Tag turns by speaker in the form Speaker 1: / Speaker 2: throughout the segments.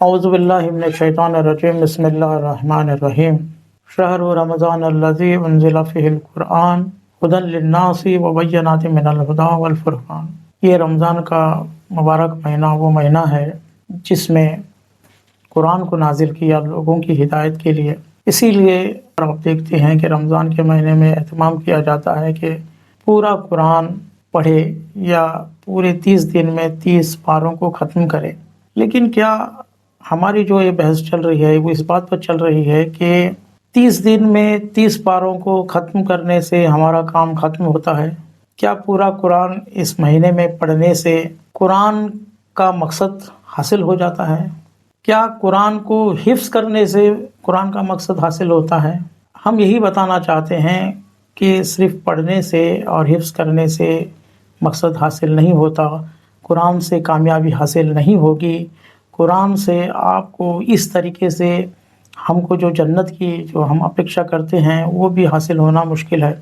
Speaker 1: اعوذ باللہ من الشیطان الرجیم بسم اللہ الرحمن الرحیم شہر رمضان الذی انزل فیہ القرآن ھدی للناس وبینات من الھدی والفرقان۔ یہ رمضان کا مبارک مہینہ وہ مہینہ ہے جس میں قرآن کو نازل کیا لوگوں کی ہدایت کے لیے۔ اسی لیے آپ دیکھتے ہیں کہ رمضان کے مہینے میں اہتمام کیا جاتا ہے کہ پورا قرآن پڑھے یا پورے 30 دن میں 30 پاروں کو ختم کرے۔ لیکن کیا ہماری جو یہ بحث چل رہی ہے وہ اس بات پر چل رہی ہے کہ 30 دن میں 30 پاروں کو ختم کرنے سے ہمارا کام ختم ہوتا ہے؟ کیا پورا قرآن اس مہینے میں پڑھنے سے قرآن کا مقصد حاصل ہو جاتا ہے؟ کیا قرآن کو حفظ کرنے سے قرآن کا مقصد حاصل ہوتا ہے؟ ہم یہی بتانا چاہتے ہیں کہ صرف پڑھنے سے اور حفظ کرنے سے مقصد حاصل نہیں ہوتا، قرآن سے کامیابی حاصل نہیں ہوگی۔ قرآن سے آپ کو اس طریقے سے ہم کو جو جنت کی جو ہم اپیکشا کرتے ہیں وہ بھی حاصل ہونا مشکل ہے،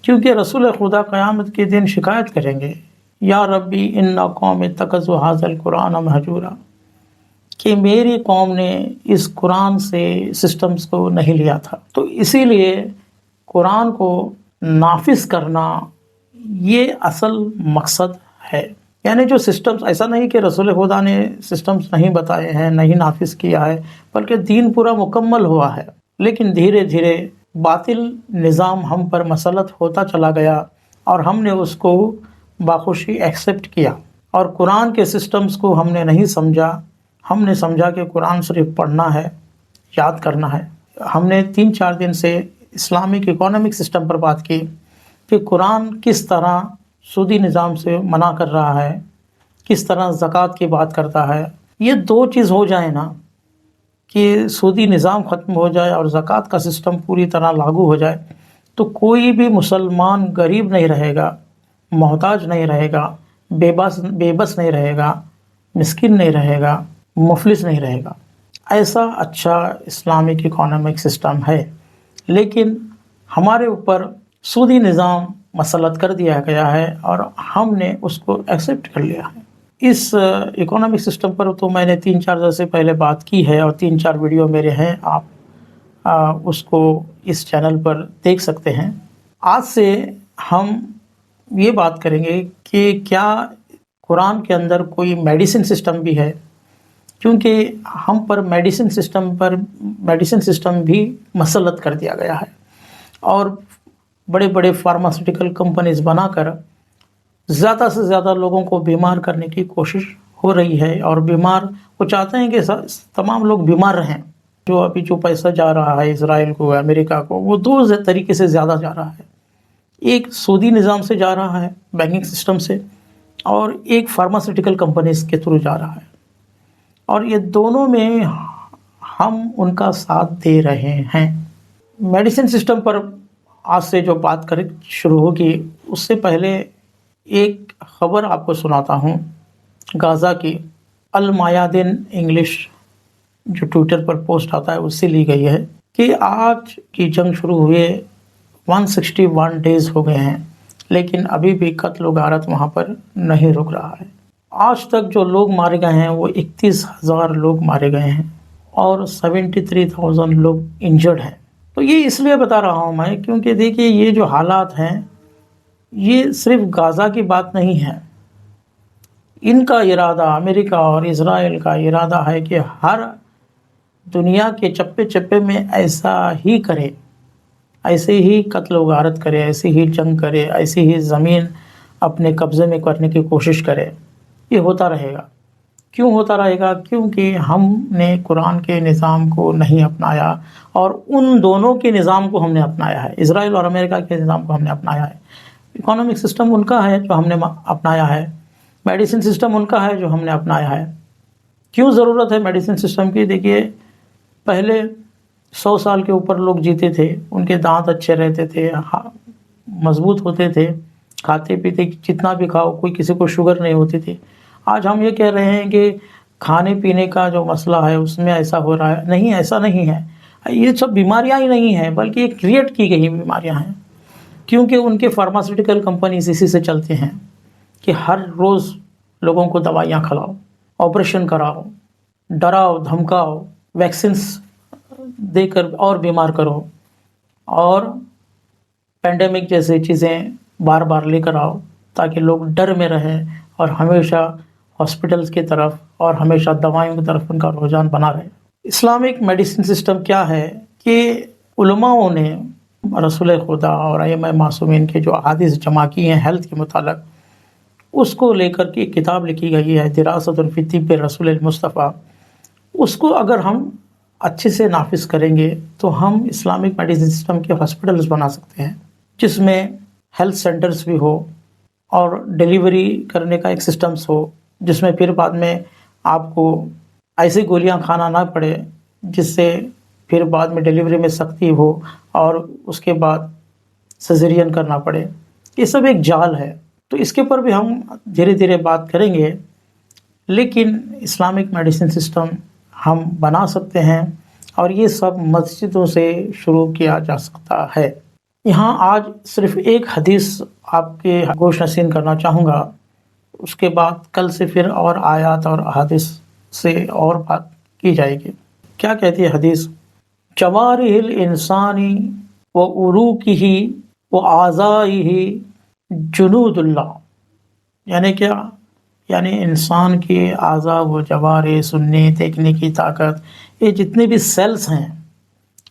Speaker 1: کیونکہ رسول خدا قیامت کے دن شکایت کریں گے، یا ربی ان قوم اتخذوا ھذا القرآن مہجورا، کہ میری قوم نے اس قرآن سے سسٹمز کو نہیں لیا تھا۔ تو اسی لیے قرآن کو نافذ کرنا یہ اصل مقصد ہے۔ یعنی جو سسٹمز، ایسا نہیں کہ رسول خدا نے سسٹمز نہیں بتائے ہیں، نہیں نافذ کیا ہے، بلکہ دین پورا مکمل ہوا ہے، لیکن دھیرے دھیرے باطل نظام ہم پر مسلط ہوتا چلا گیا اور ہم نے اس کو باخوشی ایکسیپٹ کیا، اور قرآن کے سسٹمز کو ہم نے نہیں سمجھا۔ ہم نے سمجھا کہ قرآن صرف پڑھنا ہے، یاد کرنا ہے۔ ہم نے 3-4 دن سے اسلامک اکانومک سسٹم پر بات کی کہ قرآن کس طرح سودی نظام سے منع کر رہا ہے، کس طرح زکوٰۃ کی بات کرتا ہے۔ یہ 2 چیز ہو جائے نا، کہ سودی نظام ختم ہو جائے اور زکوٰۃ کا سسٹم پوری طرح لاگو ہو جائے، تو کوئی بھی مسلمان غریب نہیں رہے گا، محتاج نہیں رہے گا، بے بس نہیں رہے گا، مسکین نہیں رہے گا، مفلس نہیں رہے گا۔ ایسا اچھا اسلامک اکانومک سسٹم ہے، لیکن ہمارے اوپر سودی نظام مسلط کر دیا گیا ہے اور ہم نے اس کو ایکسیپٹ کر لیا ہے۔ اس اکانومک سسٹم پر تو میں نے 3-4 دن سے پہلے بات کی ہے، اور 3-4 ویڈیو میرے ہیں، آپ اس کو اس چینل پر دیکھ سکتے ہیں۔ آج سے ہم یہ بات کریں گے کہ کیا قرآن کے اندر کوئی میڈیسن سسٹم بھی ہے، کیونکہ ہم پر میڈیسن سسٹم بھی مسلط کر دیا گیا ہے، اور بڑے بڑے فارماسیوٹیکل کمپنیز بنا کر زیادہ سے زیادہ لوگوں کو بیمار کرنے کی کوشش ہو رہی ہے، اور وہ چاہتے ہیں کہ تمام لوگ بیمار رہیں۔ جو پیسہ جا رہا ہے اسرائیل کو، امریکہ کو، وہ 2 طریقے سے زیادہ جا رہا ہے۔ ایک سودی نظام سے جا رہا ہے، بینکنگ سسٹم سے، اور ایک فارماسیوٹیکل کمپنیز کے تھرو جا رہا ہے، اور یہ دونوں میں ہم ان کا ساتھ دے رہے ہیں۔ میڈیسن سسٹم پر آج سے جو بات شروع ہوگی، اس سے پہلے ایک خبر آپ کو سناتا ہوں غازہ کی۔ المیادین انگلش جو ٹویٹر پر پوسٹ آتا ہے اس سے لی گئی ہے کہ آج کی جنگ شروع ہوئے 161 ڈیز ہو گئے ہیں، لیکن ابھی بھی قتل و غارت وہاں پر نہیں رک رہا ہے۔ آج تک جو لوگ مارے گئے ہیں وہ 31,000 لوگ مارے گئے ہیں، اور 73,000 لوگ انجرڈ ہیں۔ تو یہ اس لیے بتا رہا ہوں میں، کیونکہ دیکھیے یہ جو حالات ہیں یہ صرف غازہ کی بات نہیں ہے۔ ان کا ارادہ، امریکہ اور اسرائیل کا ارادہ ہے کہ ہر دنیا کے چپے چپے میں ایسا ہی کرے، ایسے ہی قتل و غارت کرے، ایسے ہی جنگ کرے، ایسے ہی زمین اپنے قبضے میں کرنے کی کوشش کرے۔ یہ ہوتا رہے گا۔ کیوں ہوتا رہے گا؟ کیونکہ ہم نے قرآن کے نظام کو نہیں اپنایا، اور ان دونوں کے نظام کو ہم نے اپنایا ہے۔ اسرائیل اور امریکہ کے نظام کو ہم نے اپنایا ہے۔ اکانومک سسٹم ان کا ہے جو ہم نے اپنایا ہے، میڈیسن سسٹم ان کا ہے جو ہم نے اپنایا ہے۔ کیوں ضرورت ہے میڈیسن سسٹم کی؟ دیکھیے، پہلے 100 سال کے اوپر لوگ جیتے تھے، ان کے دانت اچھے رہتے تھے، مضبوط ہوتے تھے، کھاتے پیتے جتنا بھی کھاؤ، کوئی کسی کو شوگر نہیں ہوتی تھی۔ آج ہم یہ کہہ رہے ہیں کہ کھانے پینے کا جو مسئلہ ہے اس میں ایسا ہو رہا ہے۔ نہیں، ایسا نہیں ہے۔ یہ سب بیماریاں ہی نہیں ہیں، بلکہ یہ کریٹ کی گئی بیماریاں ہیں، کیونکہ ان کے فارماسیوٹیکل کمپنیز اسی سے چلتے ہیں کہ ہر روز لوگوں کو دوائیاں کھلاؤ، آپریشن کراؤ، ڈراؤ دھمکاؤ، ویکسینس دے کر اور بیمار کرو، اور پینڈیمک جیسے چیزیں بار بار لے کر آؤ تاکہ لوگ ڈر میں رہیں اور ہمیشہ ہاسپٹلز کی طرف اور ہمیشہ دوائیوں کی طرف ان کا رجحان بنا رہے۔ اسلامک میڈیسن سسٹم کیا ہے کہ علماءوں نے رسول خدا اور ائمہ معصومین کے جو احادیث جمع کی ہیں ہیلتھ کے متعلق، اس کو لے کر کے ایک کتاب لکھی گئی ہے دراست فی طب رسول المصطفیٰ۔ اس کو اگر ہم اچھے سے نافذ کریں گے تو ہم اسلامک میڈیسن سسٹم کے ہاسپٹلز بنا سکتے ہیں، جس میں ہیلتھ سینٹرز بھی ہو اور ڈیلیوری کرنے کا ایک سسٹمز ہو، جس میں پھر بعد میں آپ کو ایسی گولیاں کھانا نہ پڑے جس سے پھر بعد میں ڈیلیوری میں سختی ہو اور اس کے بعد سیزرین کرنا پڑے۔ یہ سب ایک جال ہے، تو اس کے اوپر بھی ہم دھیرے دھیرے بات کریں گے، لیکن اسلامک میڈیسن سسٹم ہم بنا سکتے ہیں اور یہ سب مسجدوں سے شروع کیا جا سکتا ہے۔ یہاں آج صرف ایک حدیث آپ کے گوش نشین کرنا چاہوں گا، اس کے بعد کل سے پھر اور آیات اور احادیث سے اور بات کی جائے گی۔ کیا کہتی ہے حدیث؟ جوارح الانسانی و عروقہ و اعضائہ جنود اللہ، یعنی کیا؟ یعنی انسان کے اعضاء و جوارح، سننے دیکھنے کی طاقت، یہ جتنے بھی سیلز ہیں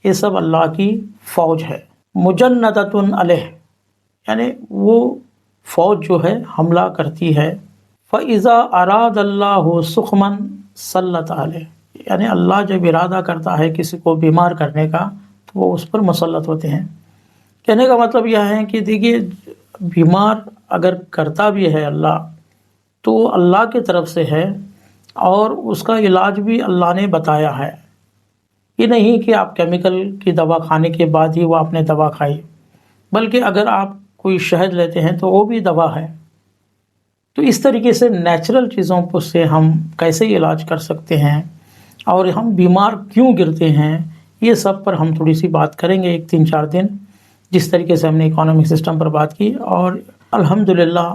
Speaker 1: یہ سب اللہ کی فوج ہے۔ مجندۃ علیہ، یعنی وہ فوج جو ہے حملہ کرتی ہے۔ فَإِذَا أَرَادَ اللَّهُ سُقْمًا سَلَّطَ عَلَيْهِ، یعنی اللہ جب ارادہ کرتا ہے کسی کو بیمار کرنے کا تو وہ اس پر مسلط ہوتے ہیں۔ کہنے کا مطلب یہ ہے کہ دیکھیے، بیمار اگر کرتا بھی ہے اللہ تو اللہ کی طرف سے ہے، اور اس کا علاج بھی اللہ نے بتایا ہے۔ یہ نہیں کہ آپ کیمیکل کی دوا کھانے کے بعد ہی وہ آپ نے دوا کھائی، بلکہ اگر آپ کوئی شہد لیتے ہیں تو وہ بھی دوا ہے۔ تو اس طریقے سے نیچرل چیزوں سے ہم کیسے علاج کر سکتے ہیں اور ہم بیمار کیوں گرتے ہیں، یہ سب پر ہم تھوڑی سی بات کریں گے، 3-4 دن، جس طریقے سے ہم نے اکانومک سسٹم پر بات کی۔ اور الحمدللہ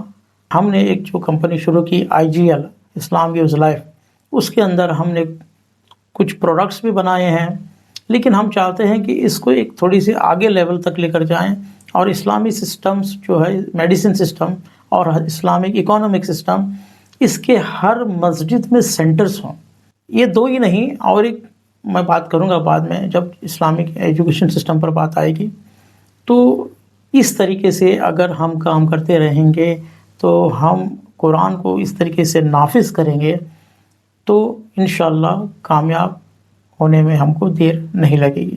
Speaker 1: ہم نے ایک جو کمپنی شروع کی IGL اسلام گیوز لائف، اس کے اندر ہم نے کچھ پروڈکٹس بھی بنائے ہیں، لیکن ہم چاہتے ہیں کہ اس کو ایک تھوڑی سی آگے لیول تک لے کر جائیں، اور اسلامی سسٹمز جو ہے میڈیسن سسٹم اور اسلامک اکانومک سسٹم، اس کے ہر مسجد میں سینٹرز ہوں۔ یہ دو ہی نہیں، اور ایک میں بات کروں گا بعد میں جب اسلامک ایجوکیشن سسٹم پر بات آئے گی۔ تو اس طریقے سے اگر ہم کام کرتے رہیں گے تو ہم قرآن کو اس طریقے سے نافذ کریں گے تو انشاءاللہ کامیاب ہونے میں ہم کو دیر نہیں لگے گی۔